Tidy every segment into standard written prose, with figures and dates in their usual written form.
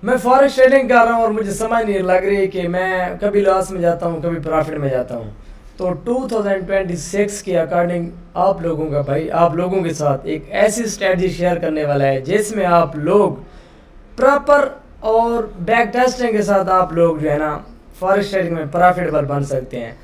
मैं forex trading कर रहा हूँ और मुझे समझ नहीं लग रही कि मैं कभी लॉस में जाता हूँ कभी प्रॉफिट में जाता हूँ। तो 2026 के अकॉर्डिंग आप लोगों का भाई आप लोगों के साथ एक ऐसी स्ट्रेटजी शेयर करने वाला है जिसमें आप लोग प्रॉपर और बैक टेस्टिंग के साथ आप लोग जो है ना फॉरेक्स ट्रेडिंग में प्रॉफिटेबल बन सकते हैं।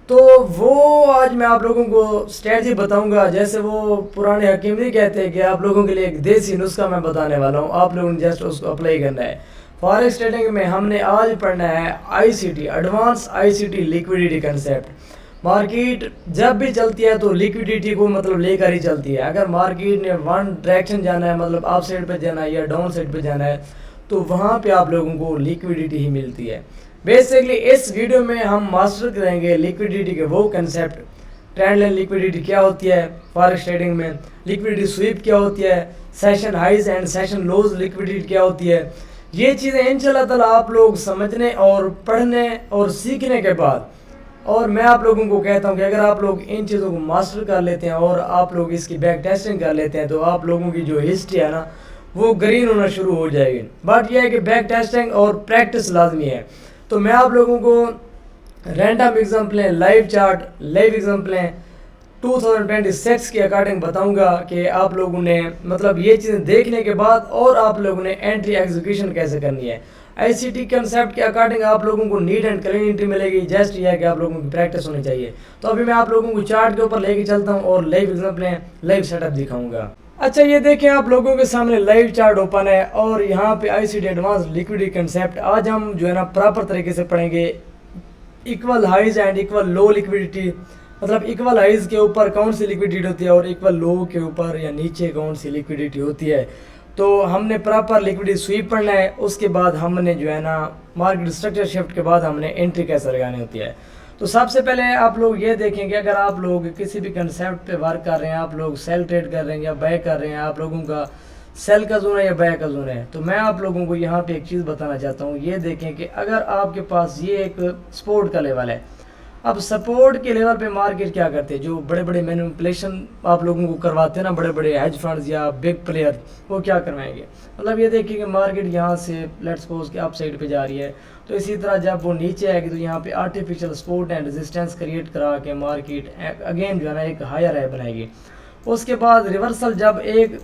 तो वो आज मैं आप लोगों को स्ट्रेटजी बताऊंगा। जैसे वो पुराने हकीम नहीं कहते कि आप लोगों के लिए एक देसी नुस्खा मैं बताने वाला हूँ, आप लोगों ने जस्ट उसको अप्लाई करना है। फॉरेक्स ट्रेडिंग में हमने आज पढ़ना है ICT, advance ICT liquidity concept. Market जब भी चलती है तो लिक्विडिटी को मतलब लेकर ही चलती है। अगर मार्केट ने वन डायरेक्शन जाना है मतलब अप साइड पे जाना है या डाउन साइड पे जाना है तो वहाँ पे आप लोगों को लिक्विडिटी ही मिलती है। बेसिकली इस वीडियो में हम मास्टर करेंगे लिक्विडिटी के वो कंसेप्ट, ट्रेंड लाइन लिक्विडिटी क्या होती है फॉरेक्स ट्रेडिंग में, लिक्विडिटी स्वीप क्या होती है, session highs and session lows liquidity क्या होती है। ये चीज़ें इंशाल्लाह ताला आप लोग समझने और पढ़ने और सीखने के बाद, और मैं आप लोगों को कहता हूँ कि अगर आप लोग इन चीज़ों को मास्टर कर लेते हैं और आप लोग इसकी बैक टेस्टिंग कर लेते हैं तो आप लोगों की जो हिस्ट्री है ना वो ग्रीन होना शुरू हो जाएगी। बट यह है कि बैक टेस्टिंग और प्रैक्टिस लाजमी है। तो मैं आप लोगों को रैंडम एग्जाम्पलें, लाइव चार्ट, लाइव एग्जाम्पलें 2026 के अकॉर्डिंग बताऊंगा कि आप लोगों ने मतलब ये चीज़ें देखने के बाद और आप लोगों ने एंट्री एग्जीक्यूशन कैसे करनी है। आईसीटी कंसेप्ट के अकॉर्डिंग आप लोगों को नीट एंड क्लीन एंट्री मिलेगी। जस्ट ये है कि आप लोगों की प्रैक्टिस होनी चाहिए। तो अभी मैं आप लोगों को चार्ट के ऊपर लेके चलता हूँ और लाइव एग्जाम्पलें, लाइव सेटअप दिखाऊंगा। अच्छा ये देखें आप लोगों के सामने लाइव चार्ट ओपन है और यहाँ पे आईसीटी एडवांस लिक्विडिटी कंसेप्ट आज हम जो है ना प्रॉपर तरीके से पढ़ेंगे। Equal highs and equal low liquidity, मतलब इक्वल हाइज के ऊपर कौन सी लिक्विडिटी होती है और इक्वल लो के ऊपर या नीचे कौन सी लिक्विडिटी होती है। तो हमने प्रॉपर लिक्विडिटी स्वीप पढ़ना है। उसके बाद हमने जो है ना मार्केट स्ट्रक्चर शिफ्ट के बाद हमने एंट्री कैसे लगानी होती है। तो सबसे पहले आप लोग ये देखेंगे अगर आप लोग किसी भी कंसेप्ट पे वर्क कर रहे हैं, आप लोग सेल ट्रेड कर रहे हैं या बाय कर रहे हैं, आप लोगों का सेल का जोन है या बाय का जोन है, तो मैं आप लोगों को यहाँ पे एक चीज़ बताना चाहता हूँ। ये देखें कि अगर आपके पास ये एक सपोर्ट का लेवल है, अब सपोर्ट के लेवल पे मार्केट क्या करते हैं, जो बड़े बड़े मैनिपुलेशन आप लोगों को करवाते हैं ना, बड़े बड़े हेज फंड्स या बिग प्लेयर, वो क्या करवाएंगे। मतलब ये देखिए कि मार्केट यहाँ से लेट्स सपोज के अप साइड पे जा रही है, तो इसी तरह जब वो नीचे आएगी तो यहाँ पे artificial support and resistance create करा के मार्केट अगेन जो है ना एक हायर हाई बनाएगी। उसके बाद रिवर्सल जब एक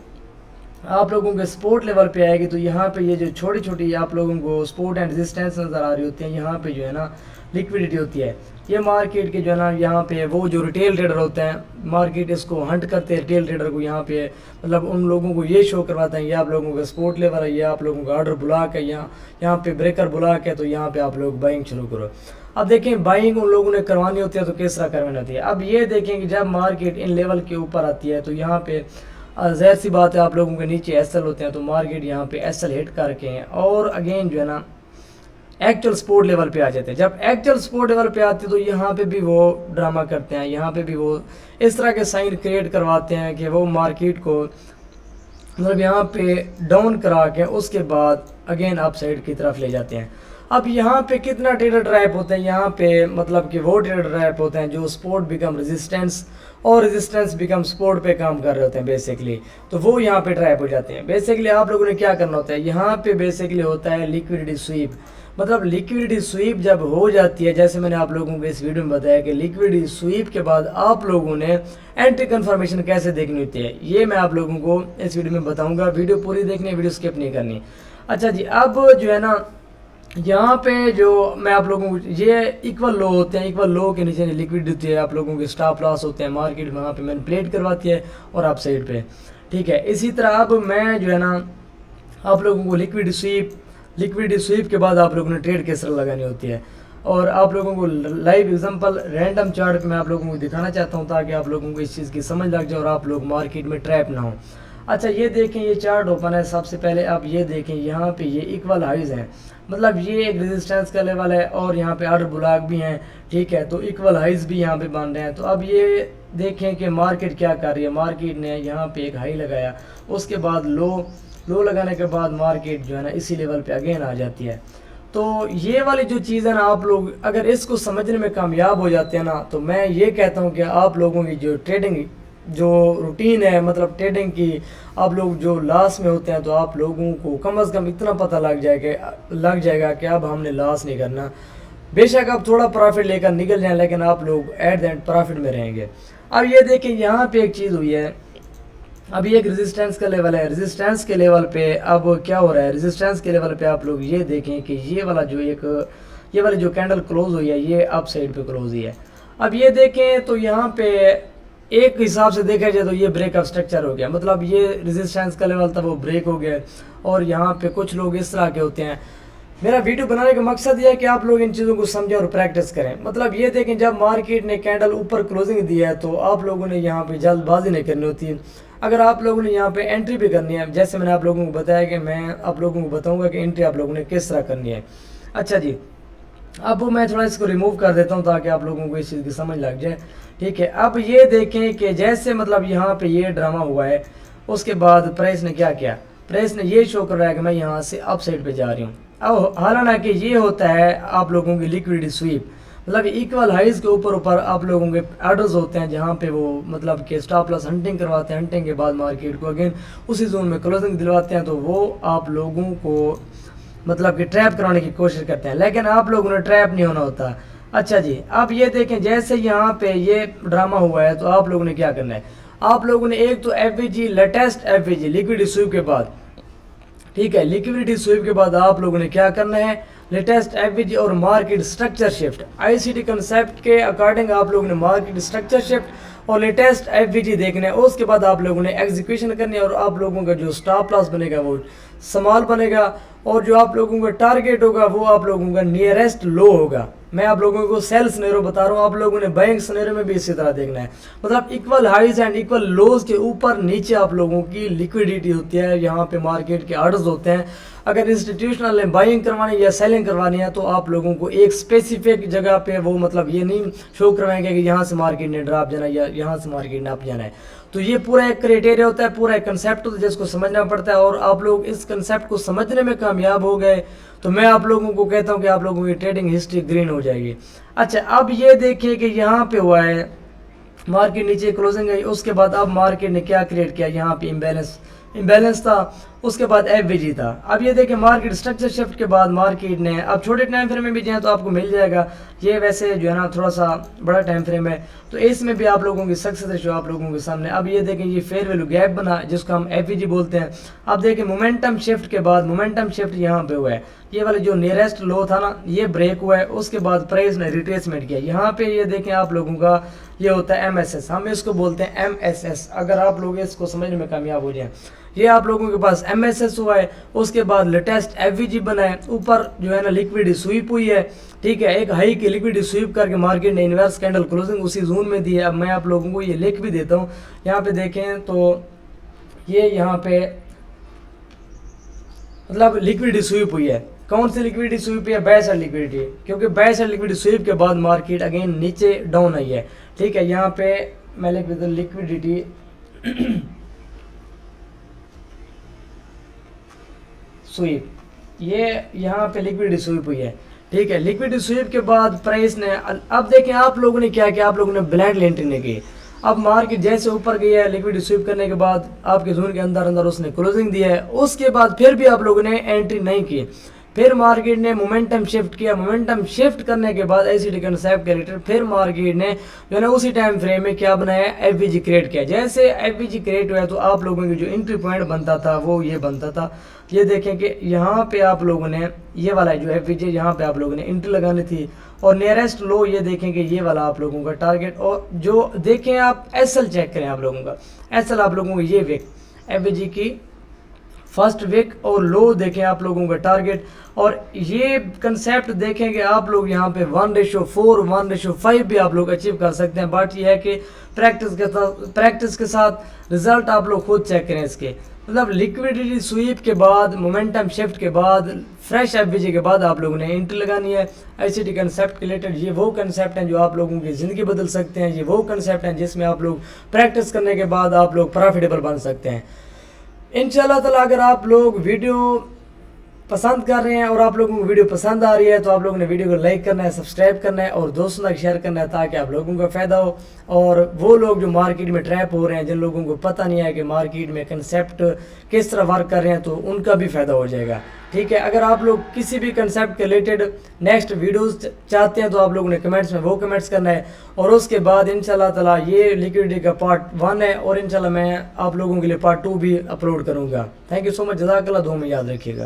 आप लोगों के सपोर्ट लेवल पे आएगी तो यहाँ पे ये जो छोटी छोटी आप लोगों को सपोर्ट एंड रेजिस्टेंस नज़र आ रही होती है, यहाँ पे जो है ना लिक्विडिटी होती है। ये मार्केट के जो है ना यहाँ पे वो जो रिटेल ट्रेडर होते हैं मार्केट इसको हंट करते हैं, रिटेल ट्रेडर को यहाँ पे मतलब उन लोगों को ये शो करवाते हैं ये आप लोगों का सपोर्ट लेवल है, ये आप लोगों का ऑर्डर ब्लॉक है, यहाँ पे ब्रेकर ब्लॉक है, तो यहाँ पे आप लोग बाइंग शुरू करो। अब देखें बाइंग उन लोगों ने करवानी होती है तो किस तरह करवानी होती है। अब ये देखें कि जब मार्केट इन लेवल के ऊपर आती है तो यहाँ पे ज़ाहिर सी बात है आप लोगों के नीचे एसएल होते हैं, तो मार्केट यहाँ पे एसएल हिट करके हैं और अगेन जो है ना एक्चुअल सपोर्ट लेवल पे आ जाते हैं। जब एक्चुअल सपोर्ट लेवल पे आते हैं तो यहाँ पे भी वो ड्रामा करते हैं, यहाँ पे भी वो इस तरह के साइन क्रिएट करवाते हैं कि वो मार्केट को मतलब यहाँ पे डाउन करा के उसके बाद अगेन अप साइड की तरफ ले जाते हैं। अब यहाँ पे कितना ट्रेडर ट्रैप होते हैं, यहाँ पे मतलब कि वो ट्रेडर ट्रैप होते हैं जो सपोर्ट बिकम रेजिस्टेंस और रेजिस्टेंस बिकम सपोर्ट पे काम कर रहे होते हैं बेसिकली, तो वो यहाँ पे ट्रैप हो जाते हैं। बेसिकली आप लोगों ने क्या करना होता है, यहाँ पे बेसिकली होता है लिक्विडिटी स्वीप। मतलब लिक्विडिटी स्वीप जब हो जाती है, जैसे मैंने आप लोगों को इस वीडियो में बताया कि लिक्विडिटी स्वीप के बाद आप लोगों ने एंट्री कंफर्मेशन कैसे देखनी होती है, ये मैं आप लोगों को इस वीडियो में बताऊंगा। वीडियो पूरी देखनी है, वीडियो स्किप नहीं करनी। अच्छा जी, अब जो है ना यहाँ पे जो मैं आप लोगों को ये इक्वल लो होते हैं, इक्वल लो के नीचे लिक्विडिटी होती है, आप लोगों के स्टॉप लॉस होते हैं, मार्केट वहाँ पे मैनिपुलेट करवाती है और अप साइड पे, ठीक है। इसी तरह अब मैं जो है ना आप लोगों को लिक्विडिटी स्वीप के बाद आप लोगों ने ट्रेड किस तरह लगानी होती है और आप लोगों को लाइव एग्जांपल रैंडम चार्ट मैं आप लोगों को दिखाना चाहता हूं ताकि आप लोगों को इस चीज़ की समझ लग जाए और आप लोग मार्केट में ट्रैप ना हो। अच्छा ये देखें ये चार्ट ओपन है। सबसे पहले आप ये देखें यहाँ पे ये इक्वल हाइज हैं, मतलब ये एक रेजिस्टेंस का लेवल है और यहाँ पे ऑर्डर ब्लॉक भी हैं, ठीक है। तो इक्वल हाइज भी यहाँ पे बन रहे हैं। तो अब ये देखें कि मार्केट क्या कर रही है। मार्केट ने यहाँ पे एक हाई लगाया, उसके बाद लो लगाने के बाद मार्केट जो है ना इसी लेवल पे अगेन आ जाती है। तो ये वाली जो चीज़ है ना आप लोग अगर इसको समझने में कामयाब हो जाते हैं ना, तो मैं ये कहता हूँ कि आप लोगों की जो ट्रेडिंग जो रूटीन है मतलब ट्रेडिंग की, आप लोग जो लॉस में होते हैं तो आप लोगों को कम से कम इतना पता लग जाएगा कि अब हमने लॉस नहीं करना। बेशक आप थोड़ा प्रॉफिट लेकर निकल जाएं, लेकिन आप लोग एट द एंड प्रॉफिट में रहेंगे। अब ये देखें यहाँ पे एक चीज़ हुई है, अभी एक रेजिस्टेंस का लेवल है, रेजिस्टेंस के लेवल पे अब क्या हो रहा है, रेजिस्टेंस के लेवल पे आप लोग ये देखें कि ये वाली जो कैंडल क्लोज हुई है ये अप साइड पे क्लोज हुई है। अब ये देखें तो यहाँ पे एक हिसाब से देखा जाए तो ये ब्रेक ऑफ स्ट्रक्चर हो गया, मतलब ये रेजिस्टेंस का लेवल था वो ब्रेक हो गया। और यहाँ पे कुछ लोग इस तरह के होते हैं, मेरा वीडियो बनाने का मकसद ये है कि आप लोग इन चीज़ों को समझें और प्रैक्टिस करें। मतलब ये देखें जब मार्केट ने कैंडल ऊपर क्लोजिंग दी है तो आप लोगों ने यहाँ पे जल्दबाजी नहीं करनी होती। अगर आप लोगों ने यहाँ पे एंट्री भी करनी है, जैसे मैंने आप लोगों को बताया कि मैं आप लोगों को बताऊंगा कि एंट्री आप लोगों ने किस तरह करनी है। अच्छा जी, अब मैं थोड़ा इसको रिमूव कर देता हूँ ताकि आप लोगों को इस चीज़ की समझ लग जाए। ठीक है, अब ये देखें कि जैसे मतलब यहाँ पे ये ड्रामा हुआ है, उसके बाद प्राइस ने क्या किया, प्राइस ने ये शो कर रहा है कि मैं यहाँ से अप साइड पे जा रही हूँ। अब हालांकि ये होता है आप लोगों की लिक्विडिटी स्वीप, मतलब इक्वल हाइज के ऊपर आप लोगों के ऑर्डर्स होते हैं जहाँ पे वो मतलब कि स्टॉप लॉस हंटिंग करवाते हैं, हंटिंग के बाद मार्केट को अगेन उसी जोन में क्लोजिंग दिलवाते हैं, तो वो आप लोगों को मतलब कि ट्रैप कराने की कोशिश करते हैं, लेकिन आप लोगों ने ट्रैप नहीं होना होता। अच्छा जी, अब ये देखें जैसे यहाँ पे ये ड्रामा हुआ है तो आप लोगों ने क्या करना है, आप लोगों ने एक तो FVG latest FVG liquidity SVEEP के बाद, ठीक है, लिक्विडिटी स्वीप के बाद आप लोगों ने क्या करना है, लेटेस्ट एफवीजी और market structure shift ICT concept के अकॉर्डिंग आप लोगों ने मार्केट स्ट्रक्चर शिफ्ट और लेटेस्ट एफवीजी देखना है। उसके बाद आप लोगों ने एग्जीक्यूशन करनी है और आप लोगों का जो स्टॉप लॉस बनेगा वो स्मॉल बनेगा और जो आप लोगों का टारगेट होगा वो आप लोगों का नियरेस्ट लो होगा। मैं आप लोगों को सेल स्नेरो बता रहा हूँ, आप लोगों ने बाइंग स्नेरो में भी इसी तरह देखना है, मतलब इक्वल हाइज एंड इक्वल लोज के ऊपर नीचे आप लोगों की लिक्विडिटी होती है, यहाँ पे मार्केट के ऑर्डर्स होते हैं। अगर इंस्टीट्यूशनल ने बाइंग करवानी या सेलिंग करवानी है तो आप लोगों को एक स्पेसिफिक जगह पे वो मतलब ये नहीं शो करवाएंगे कि यहाँ से मार्केट ने ड्रॉप जाना है या यहाँ से मार्केट ने अप जाना है। तो ये पूरा एक क्राइटेरिया होता है, पूरा एक कंसेप्ट होता है जिसको समझना पड़ता है, और आप लोग इस कंसेप्ट को समझने में कामयाब हो गए तो मैं आप लोगों को कहता हूँ कि आप लोगों की ट्रेडिंग हिस्ट्री ग्रीन हो जाएगी। अच्छा, अब ये देखिए कि यहाँ पे हुआ है मार्केट नीचे क्लोजिंग है, उसके बाद अब मार्केट ने क्या क्रिएट किया, यहाँ पे इम्बैलेंस था, उसके बाद एफवीजी था। अब ये देखें मार्केट स्ट्रक्चर शिफ्ट के बाद मार्केट ने अब छोटे टाइम फ्रेम में भी जाए तो आपको मिल जाएगा, ये वैसे जो है ना थोड़ा सा बड़ा टाइम फ्रेम है तो इसमें भी आप लोगों की सक्सेस रेशो आप लोगों के सामने। अब ये देखें ये फेयर वैल्यू गैप बना जिसको हम एफवीजी बोलते हैं। अब देखें मोमेंटम शिफ्ट के बाद मोमेंटम शिफ्ट यहाँ पे हुआ है, ये वाला जो नियरेस्ट लो था ना ये ब्रेक हुआ है, उसके बाद प्राइस ने रिट्रेसमेंट किया। यहाँ पे ये देखें आप लोगों का ये होता है एमएसएस, हम इसको बोलते हैं एमएसएस, अगर आप लोग इसको समझने में कामयाब हो जाए। ये आप लोगों के पास एमएसएस हुआ है, उसके बाद लेटेस्ट एफवीजी बना है, ऊपर जो है ना लिक्विडिटी स्वीप हुई है, ठीक है, एक हाई की लिक्विडिटी स्वीप करके मार्केट ने इन्वर्स कैंडल क्लोजिंग उसी जोन में दी है। अब मैं आप लोगों को ये लिख भी देता हूँ, यहाँ पे देखें तो ये यहाँ पे मतलब लिक्विडिटी स्वीप हुई है। कौन सी लिक्विडिटी स्वीप है, बाय साइड लिक्विडिटी, क्योंकि बाय साइड लिक्विडिटी स्वीप के बाद मार्केट अगेन नीचे डाउन आई है, ठीक है। यहाँ पे मैं लिख देता हूँ लिक्विडिटी स्वीप, ये यहाँ पे लिक्विडिटी स्वीप हुई है, ठीक है। लिक्विडिटी स्वीप के बाद प्राइस ने अब देखें आप लोगों ने क्या किया, आप लोगों ने ब्लाइंड एंट्री नहीं की। अब मार्केट जैसे ऊपर गई है लिक्विडिटी स्वीप करने के बाद आपके जोन के अंदर अंदर उसने क्लोजिंग दी है, उसके बाद फिर भी आप लोगों ने एंट्री नहीं की, फिर मार्केट ने मोमेंटम शिफ्ट किया, मोमेंटम शिफ्ट करने के बाद आईसीटी कंसेप्ट के रिलेटेड फिर मार्केट ने जो है ना उसी टाइम फ्रेम में क्या बनाया, एफवीजी क्रिएट किया। जैसे एफवीजी क्रिएट हुआ तो आप लोगों की जो एंट्री पॉइंट बनता था वो ये बनता था, ये देखें कि यहाँ पे आप लोगों ने ये वाला जो एफवीजी यहाँ पे आप लोगों ने एंट्री लगानी थी, और नियरेस्ट लो ये देखें कि ये वाला आप लोगों का टारगेट, और जो देखें आप एसएल चेक करें आप लोगों का, एसएल आप लोगों को ये विक एफवीजी की फर्स्ट विक और लो देखें आप लोगों का टारगेट, और ये कंसेप्ट देखें कि आप लोग यहाँ पे 1:4 1:5 भी आप लोग अचीव कर सकते हैं। बट ये है कि प्रैक्टिस के साथ रिजल्ट आप लोग खुद चेक करें इसके। मतलब लिक्विडिटी स्वीप के बाद मोमेंटम शिफ्ट के बाद फ्रेश एफवीजी के बाद आप लोगों ने एंट्री लगानी है आईसीटी कंसेप्ट के रिलेटेड। ये वो कंसेप्ट हैं जो आप लोगों की ज़िंदगी बदल सकते हैं, ये वो कंसेप्ट हैं जिसमें आप लोग प्रैक्टिस करने के बाद आप लोग प्रॉफिटेबल बन सकते हैं इंशाल्लाह ताला। अगर आप लोग वीडियो पसंद कर रहे हैं और आप लोगों को वीडियो पसंद आ रही है तो आप लोगों ने वीडियो को लाइक करना है, सब्सक्राइब करना है और दोस्तों तक शेयर करना है ताकि आप लोगों को फ़ायदा हो। और वो लोग जो मार्केट में ट्रैप हो रहे हैं, जिन लोगों को पता नहीं है कि मार्केट में कंसेप्ट किस तरह वर्क कर रहे हैं, तो उनका भी फ़ायदा हो जाएगा। ठीक है, अगर आप लोग किसी भी कंसेप्ट के रिलेटेड नेक्स्ट वीडियोस चाहते हैं तो आप लोगों ने कमेंट्स में वो कमेंट्स करना है। और उसके बाद इंशाल्लाह ताला ये लिक्विडिटी का पार्ट 1 है और इंशाल्लाह मैं आप लोगों के लिए पार्ट 2 भी अपलोड करूँगा। थैंक यू सो मच, जज़ाकल्लाह, दुआ में याद रखिएगा।